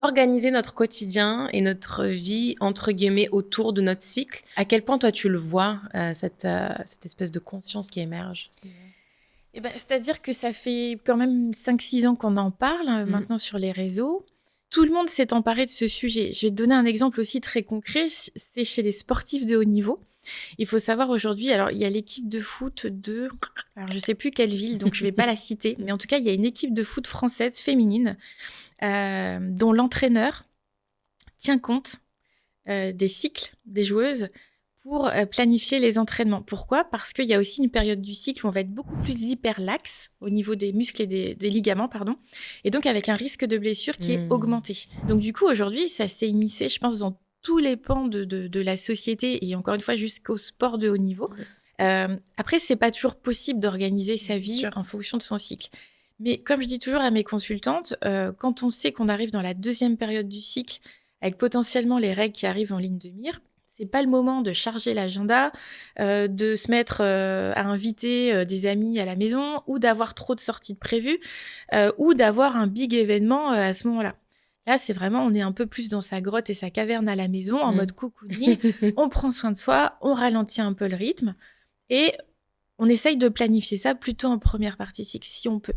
Organiser notre quotidien et notre vie, entre guillemets, autour de notre cycle. À quel point, toi, tu le vois, cette espèce de conscience qui émerge? Eh ben, c'est-à-dire que ça fait quand même 5-6 ans qu'on en parle Mhm. maintenant sur les réseaux. Tout le monde s'est emparé de ce sujet. Je vais te donner un exemple aussi très concret. C'est chez les sportifs de haut niveau. Il faut savoir aujourd'hui, alors il y a l'équipe de foot de, alors je sais plus quelle ville, donc je vais pas la citer, mais en tout cas il y a une équipe de foot française féminine dont l'entraîneur tient compte des cycles des joueuses pour planifier les entraînements. Pourquoi? Parce qu'il y a aussi une période du cycle où on va être beaucoup plus hyperlaxe au niveau des muscles et des ligaments, pardon, et donc avec un risque de blessure qui est augmenté. Donc du coup, aujourd'hui, ça s'est immiscé, je pense, dans tous les pans de la société et encore une fois jusqu'au sport de haut niveau. Après, c'est pas toujours possible d'organiser sa vie en fonction de son cycle. Mais comme je dis toujours à mes consultantes, quand on sait qu'on arrive dans la deuxième période du cycle, avec potentiellement les règles qui arrivent en ligne de mire, c'est pas le moment de charger l'agenda, de se mettre à inviter des amis à la maison ou d'avoir trop de sorties de prévues ou d'avoir un big événement à ce moment-là. Là, c'est vraiment, on est un peu plus dans sa grotte et sa caverne à la maison, en mode cocooning. On prend soin de soi, on ralentit un peu le rythme et on essaye de planifier ça plutôt en première partie cycle, si on peut.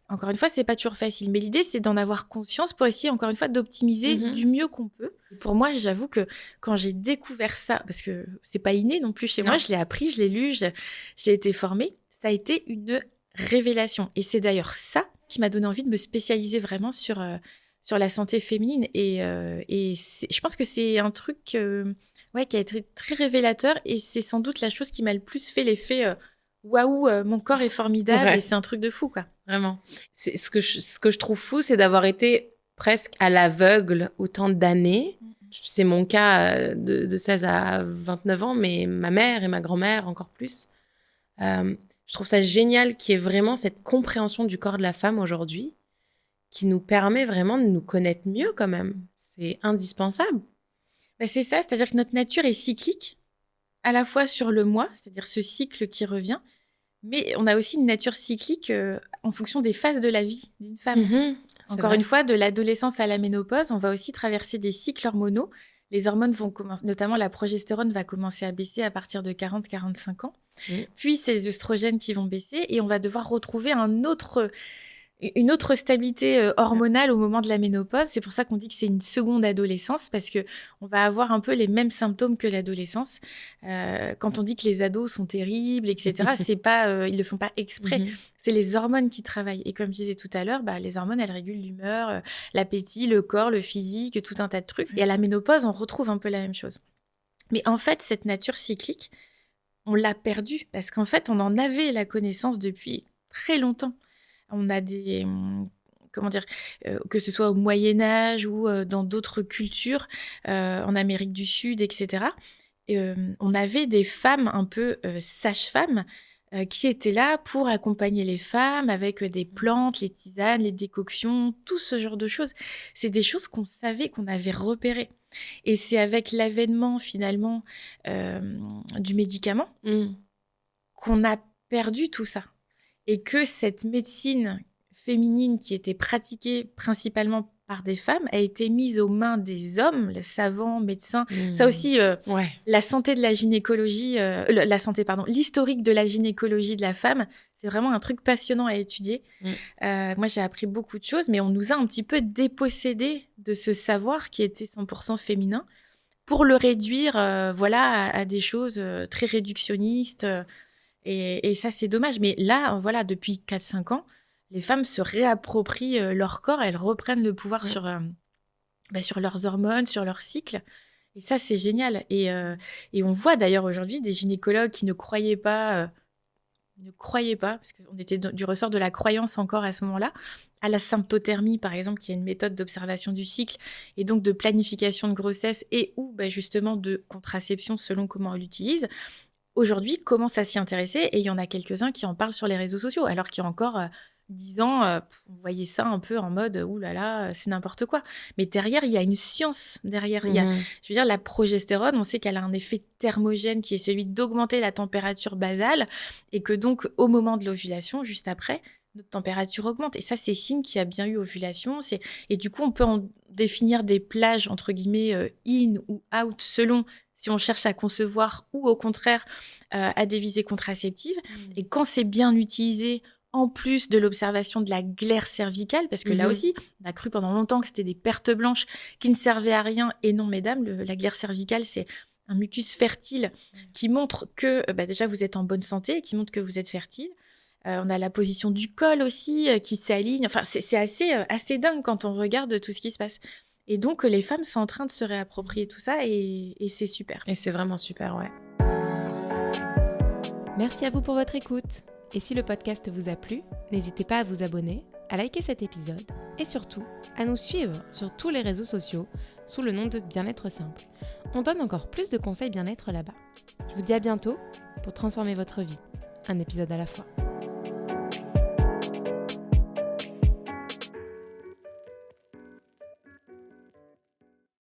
Encore une fois, c'est pas toujours facile, mais l'idée, c'est d'en avoir conscience pour essayer, encore une fois, d'optimiser du mieux qu'on peut. Pour moi, j'avoue que quand j'ai découvert ça, parce que c'est pas inné non plus chez moi, je l'ai appris, je l'ai lu, j'ai été formée, ça a été une révélation. Et c'est d'ailleurs ça qui m'a donné envie de me spécialiser vraiment sur la santé féminine. Et je pense que c'est un truc qui a été très révélateur et c'est sans doute la chose qui m'a le plus fait l'effet waouh, mon corps est formidable et c'est un truc de fou, quoi. Vraiment. C'est ce que je trouve fou, c'est d'avoir été presque à l'aveugle autant d'années. C'est mon cas de 16 à 29 ans, mais ma mère et ma grand-mère encore plus. Je trouve ça génial qu'il y ait vraiment cette compréhension du corps de la femme aujourd'hui qui nous permet vraiment de nous connaître mieux quand même. C'est indispensable. Bah, c'est ça, c'est-à-dire que notre nature est cyclique, à la fois sur le mois, c'est-à-dire ce cycle qui revient, mais on a aussi une nature cyclique en fonction des phases de la vie d'une femme. Encore une fois, de l'adolescence à la ménopause, on va aussi traverser des cycles hormonaux. Les hormones vont commencer, notamment la progestérone va commencer à baisser à partir de 40-45 ans. Puis c'est les œstrogènes qui vont baisser et on va devoir retrouver une autre stabilité hormonale au moment de la ménopause. C'est pour ça qu'on dit que c'est une seconde adolescence, parce que on va avoir un peu les mêmes symptômes que l'adolescence. Quand on dit que les ados sont terribles, etc., c'est pas, ils le font pas exprès. C'est les hormones qui travaillent. Et comme je disais tout à l'heure, les hormones, elles régulent l'humeur, l'appétit, le corps, le physique, tout un tas de trucs. Et à la ménopause, on retrouve un peu la même chose. Mais en fait, cette nature cyclique, on l'a perdue parce qu'en fait, on en avait la connaissance depuis très longtemps. On a des comment dire, que ce soit au Moyen-Âge ou dans d'autres cultures, en Amérique du Sud, etc. On avait des femmes un peu sages-femmes qui étaient là pour accompagner les femmes avec des plantes, les tisanes, les décoctions, tout ce genre de choses. C'est des choses qu'on savait, qu'on avait repérées. Et c'est avec l'avènement finalement du médicament qu'on a perdu tout ça. Et que cette médecine féminine qui était pratiquée principalement par des femmes a été mise aux mains des hommes, les savants, médecins. Ça aussi, la santé de la gynécologie, l'historique de la gynécologie de la femme, c'est vraiment un truc passionnant à étudier. Moi, j'ai appris beaucoup de choses, mais on nous a un petit peu dépossédés de ce savoir qui était 100% féminin pour le réduire à des choses très réductionnistes. Et ça, c'est dommage. Mais là, voilà, depuis 4-5 ans, les femmes se réapproprient leur corps, elles reprennent le pouvoir sur leurs hormones, sur leur cycle. Et ça, c'est génial. Et on voit d'ailleurs aujourd'hui des gynécologues qui ne croyaient pas, parce qu'on était du ressort de la croyance encore à ce moment-là, à la symptothermie, par exemple, qui est une méthode d'observation du cycle et donc de planification de grossesse et ou justement de contraception selon comment on l'utilise. Aujourd'hui, commence à s'y intéresser et il y en a quelques-uns qui en parlent sur les réseaux sociaux, alors qu'il y a encore 10 ans, on voyait ça un peu en mode « ouh là là, c'est n'importe quoi ». Mais derrière, il y a une science. Derrière, il y a, je veux dire, la progestérone, on sait qu'elle a un effet thermogène qui est celui d'augmenter la température basale et que donc, au moment de l'ovulation, juste après, notre température augmente. Et ça, c'est signe qu'il y a bien eu ovulation. Et du coup, on peut en définir des plages, entre guillemets, in ou out, selon si on cherche à concevoir ou au contraire à des visées contraceptives. Et quand c'est bien utilisé, en plus de l'observation de la glaire cervicale, parce que là aussi, on a cru pendant longtemps que c'était des pertes blanches qui ne servaient à rien. Et non, mesdames, la glaire cervicale, c'est un mucus fertile qui montre que déjà vous êtes en bonne santé, qui montre que vous êtes fertile. On a la position du col aussi qui s'aligne. Enfin, c'est assez dingue quand on regarde tout ce qui se passe. Et donc, les femmes sont en train de se réapproprier tout ça et c'est super. Et c'est vraiment super, ouais. Merci à vous pour votre écoute. Et si le podcast vous a plu, n'hésitez pas à vous abonner, à liker cet épisode et surtout à nous suivre sur tous les réseaux sociaux sous le nom de Bien-être Simple. On donne encore plus de conseils bien-être là-bas. Je vous dis à bientôt pour transformer votre vie, un épisode à la fois.